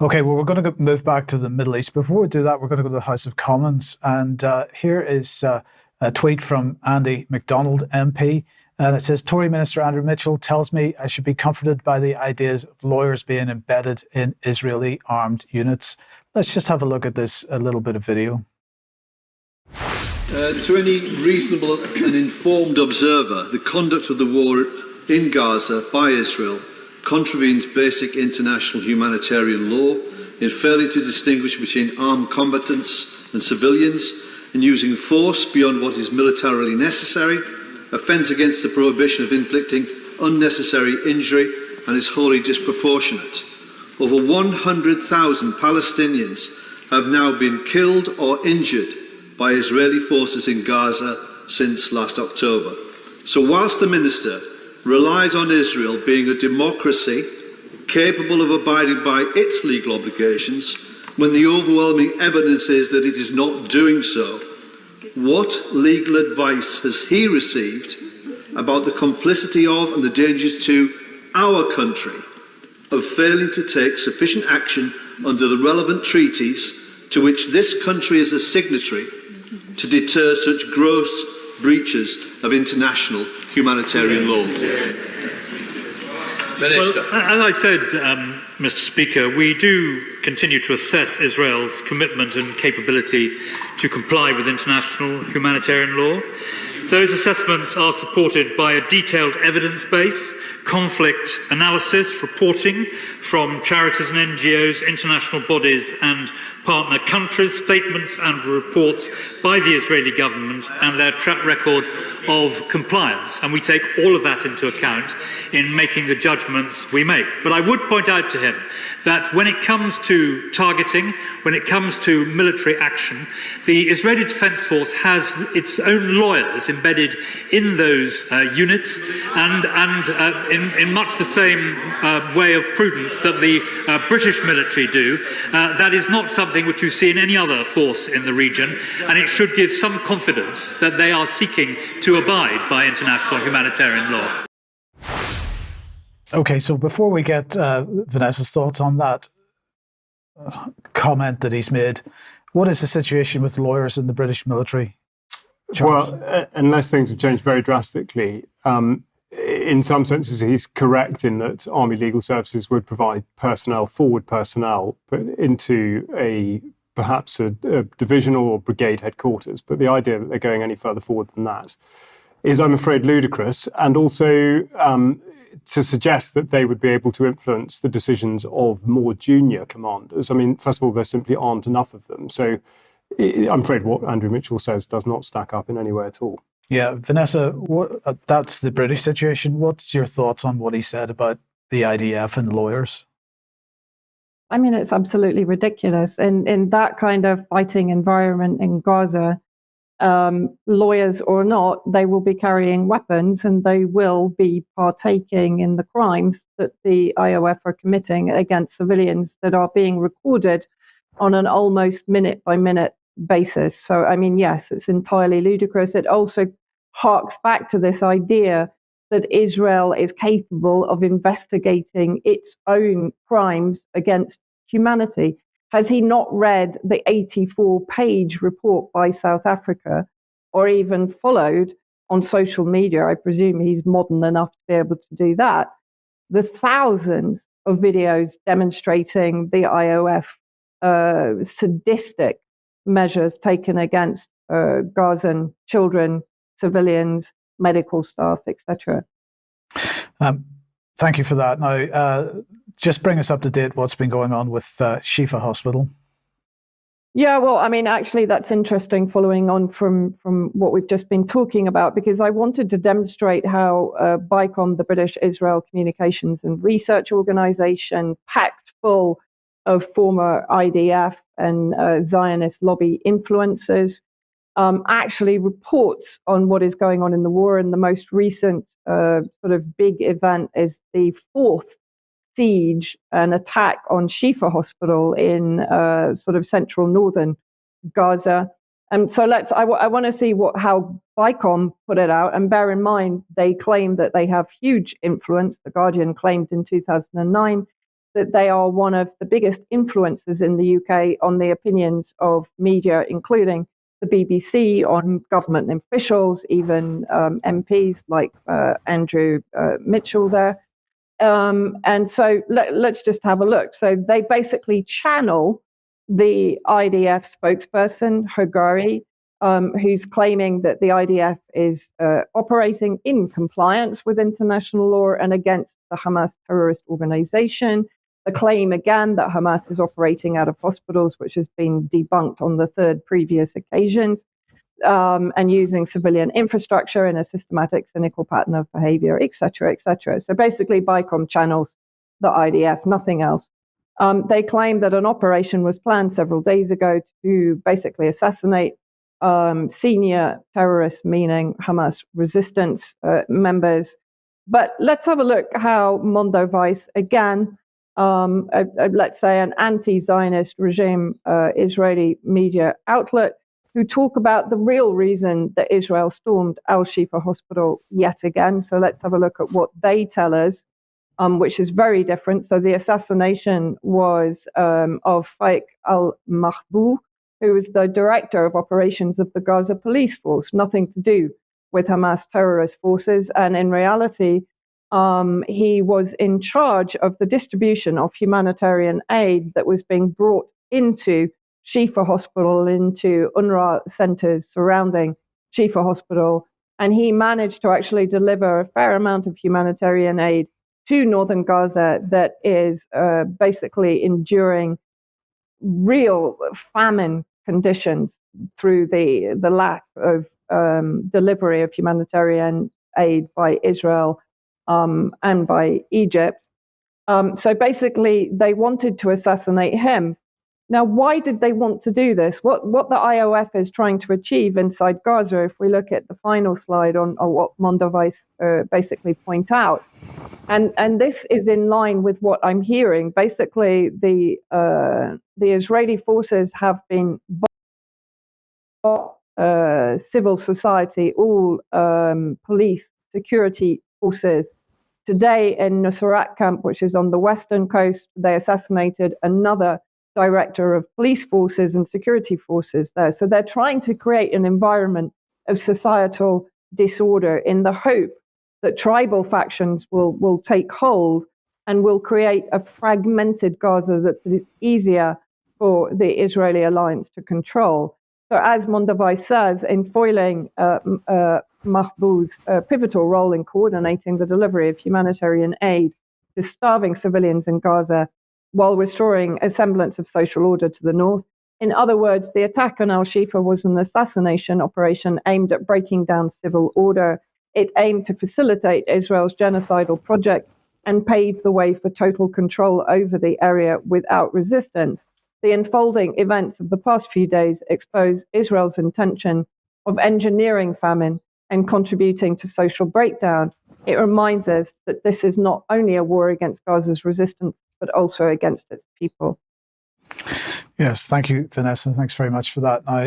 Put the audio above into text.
Okay, well, we're going to move back to the Middle East. Before we do that, we're going to go to the House of Commons. And here is a tweet from Andy McDonald MP. And it says, Tory Minister Andrew Mitchell tells me I should be comforted by the ideas of lawyers being embedded in Israeli armed units. Let's just have a look at this, a little bit of video. To any reasonable and informed observer, the conduct of the war in Gaza by Israel contravenes basic international humanitarian law in failing to distinguish between armed combatants and civilians, and using force beyond what is militarily necessary, offends against the prohibition of inflicting unnecessary injury, and is wholly disproportionate. Over 100,000 Palestinians have now been killed or injured by Israeli forces in Gaza since last October. So whilst the Minister relies on Israel being a democracy capable of abiding by its legal obligations, when the overwhelming evidence is that it is not doing so, what legal advice has he received about the complicity of and the dangers to our country of failing to take sufficient action under the relevant treaties to which this country is a signatory to deter such gross breaches of international humanitarian law? Minister. Well, as I said, Mr. Speaker, we do continue to assess Israel's commitment and capability to comply with international humanitarian law. Those assessments are supported by a detailed evidence base, conflict analysis, reporting from charities and NGOs, international bodies and partner countries, statements and reports by the Israeli government and their track record of compliance. And we take all of that into account in making the judgments we make. But I would point out to him that when it comes to targeting, when it comes to military action, the Israeli Defense Force has its own lawyers embedded in those units, and in much the same way of prudence that the British military do. That is not something which you see in any other force in the region, and it should give some confidence that they are seeking to abide by international humanitarian law. Okay, so before we get Vanessa's thoughts on that comment that he's made, what is the situation with lawyers in the British military? Charles? Well, unless things have changed very drastically, in some senses he's correct in that Army Legal Services would provide personnel, forward personnel, but into perhaps a divisional or brigade headquarters. But the idea that they're going any further forward than that is, I'm afraid, ludicrous, and also to suggest that they would be able to influence the decisions of more junior commanders. I mean, first of all, there simply aren't enough of them. So I'm afraid what Andrew Mitchell says does not stack up in any way at all. Yeah, Vanessa, that's the British situation. What's your thoughts on what he said about the IDF and lawyers? I mean, it's absolutely ridiculous. In that kind of fighting environment in Gaza, lawyers or not, they will be carrying weapons and they will be partaking in the crimes that the IOF are committing against civilians that are being recorded on an almost minute-by-minute basis. So, I mean, yes, it's entirely ludicrous. It also harks back to this idea that Israel is capable of investigating its own crimes against humanity. Has he not read the 84-page report by South Africa, or even followed on social media? I presume he's modern enough to be able to do that. The thousands of videos demonstrating the IOF sadistic measures taken against Gazan children, civilians, medical staff, etc. Thank you for that. Now, just bring us up to date what's been going on with Shifa Hospital. Yeah, well, I mean, actually, that's interesting following on from what we've just been talking about, because I wanted to demonstrate how BICOM, the British Israel Communications and Research Organization, packed full of former IDF and Zionist lobby influencers, actually reports on what is going on in the war. And the most recent sort of big event is the fourth siege and attack on Shifa Hospital in sort of central northern Gaza. And so I want to see how BICOM put it out. And bear in mind, they claim that they have huge influence. The Guardian claimed in 2009 that they are one of the biggest influences in the UK on the opinions of media, including the BBC, on government officials, even MPs like Andrew Mitchell there. And so let's just have a look. So they basically channel the IDF spokesperson, Hogari, who's claiming that the IDF is operating in compliance with international law and against the Hamas terrorist organization. The claim again that Hamas is operating out of hospitals, which has been debunked on the third previous occasions, and using civilian infrastructure in a systematic, cynical pattern of behavior, etc., etc. So basically, BICOM channels the IDF, nothing else. They claim that an operation was planned several days ago to basically assassinate senior terrorists, meaning Hamas resistance members. But let's have a look how Mondoweiss, again, let's say an anti-Zionist regime Israeli media outlet, who talk about the real reason that Israel stormed Al-Shifa Hospital yet again. So let's have a look at what they tell us, which is very different. So the assassination was of Faik al-Mahbou, who was the director of operations of the Gaza police force, nothing to do with Hamas terrorist forces. And in reality, he was in charge of the distribution of humanitarian aid that was being brought into Shifa Hospital, into UNRWA centers surrounding Shifa Hospital. And he managed to actually deliver a fair amount of humanitarian aid to northern Gaza that is basically enduring real famine conditions through the lack of delivery of humanitarian aid by Israel and by Egypt. So basically, they wanted to assassinate him. Now, why did they want to do this? What the IOF is trying to achieve inside Gaza, if we look at the final slide on what Mondoweiss basically point out, and this is in line with what I'm hearing. Basically, the Israeli forces have been civil society, all police, security forces. Today in Nusrat camp, which is on the western coast, they assassinated another director of police forces and security forces there. So they're trying to create an environment of societal disorder in the hope that tribal factions will take hold and will create a fragmented Gaza that is easier for the Israeli alliance to control. So as Mondoweiss says, in foiling Mahbou's pivotal role in coordinating the delivery of humanitarian aid to starving civilians in Gaza, while restoring a semblance of social order to the north. In other words, the attack on Al-Shifa was an assassination operation aimed at breaking down civil order. It aimed to facilitate Israel's genocidal project and pave the way for total control over the area without resistance. The unfolding events of the past few days expose Israel's intention of engineering famine and contributing to social breakdown. It reminds us that this is not only a war against Gaza's resistance, but also against its people. Yes, thank you, Vanessa. Thanks very much for that. Now,